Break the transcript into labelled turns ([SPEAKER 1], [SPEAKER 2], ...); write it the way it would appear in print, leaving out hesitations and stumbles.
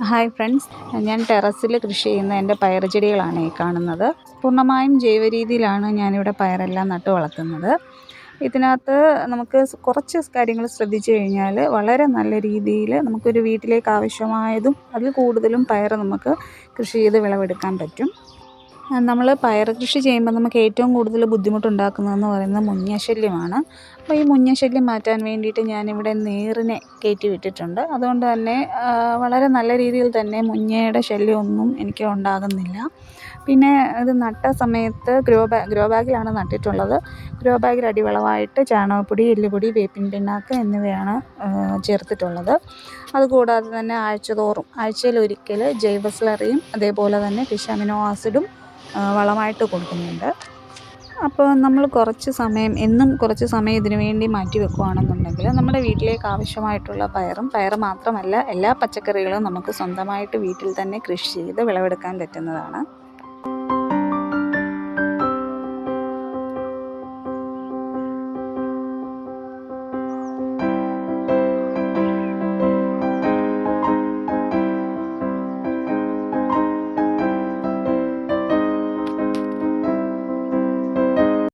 [SPEAKER 1] Hi friends, ഞാൻ ടെറസിൽ കൃഷി ചെയ്യുന്ന എൻ്റെ പയർ ചെടികളാണ് ഈ കാണുന്നത്. പൂർണ്ണമായും ജൈവ രീതിയിലാണ് ഞാനിവിടെ പയറെല്ലാം നട്ടു വളർത്തുന്നത്. ഇതിനകത്ത് നമുക്ക് കുറച്ച് കാര്യങ്ങൾ ശ്രദ്ധിച്ചു കഴിഞ്ഞാൽ വളരെ നല്ല രീതിയിൽ നമുക്കൊരു വീട്ടിലേക്ക് ആവശ്യമായതും അതിൽ കൂടുതലും പയർ നമുക്ക് കൃഷി ചെയ്ത് വിളവെടുക്കാൻ പറ്റും. നമ്മൾ പയർ കൃഷി ചെയ്യുമ്പോൾ നമുക്ക് ഏറ്റവും കൂടുതൽ ബുദ്ധിമുട്ടുണ്ടാക്കുന്നതെന്ന് പറയുന്നത് മുഞ്ഞശല്യമാണ്. അപ്പോൾ ഈ മുഞ്ഞശല്യം മാറ്റാൻ വേണ്ടിയിട്ട് ഞാനിവിടെ നീറിനെ കയറ്റി വിട്ടിട്ടുണ്ട്. അതുകൊണ്ട് തന്നെ വളരെ നല്ല രീതിയിൽ തന്നെ മുഞ്ഞയുടെ ശല്യമൊന്നും എനിക്ക് ഉണ്ടാകുന്നില്ല. പിന്നെ ഇത് നട്ട സമയത്ത് ഗ്രോ ബാഗിലാണ് നട്ടിട്ടുള്ളത്. ഗ്രോ ബാഗിൽ അടിവളമായിട്ട് ചാണകപ്പൊടി, എല്ലുപൊടി, വേപ്പിൻ പിണ്ണാക്ക് എന്നിവയാണ് ചേർത്തിട്ടുള്ളത്. അതുകൂടാതെ തന്നെ ആഴ്ചയിലൊരിക്കൽ ജൈവ സ്ലറിയും അതേപോലെ തന്നെ ഫിഷ് അമിനോ ആസിഡും വളമായിട്ട് കൊടുക്കുന്നുണ്ട്. അപ്പോൾ നമ്മൾ എന്നും കുറച്ച് സമയം ഇതിനു വേണ്ടി മാറ്റി വെക്കുകയാണെന്നുണ്ടെങ്കിൽ നമ്മുടെ വീട്ടിലേക്ക് ആവശ്യമായിട്ടുള്ള പയർ മാത്രമല്ല എല്ലാ പച്ചക്കറികളും നമുക്ക് സ്വന്തമായിട്ട് വീട്ടിൽ തന്നെ കൃഷി ചെയ്ത് വിളവെടുക്കാൻ പറ്റുന്നതാണ്.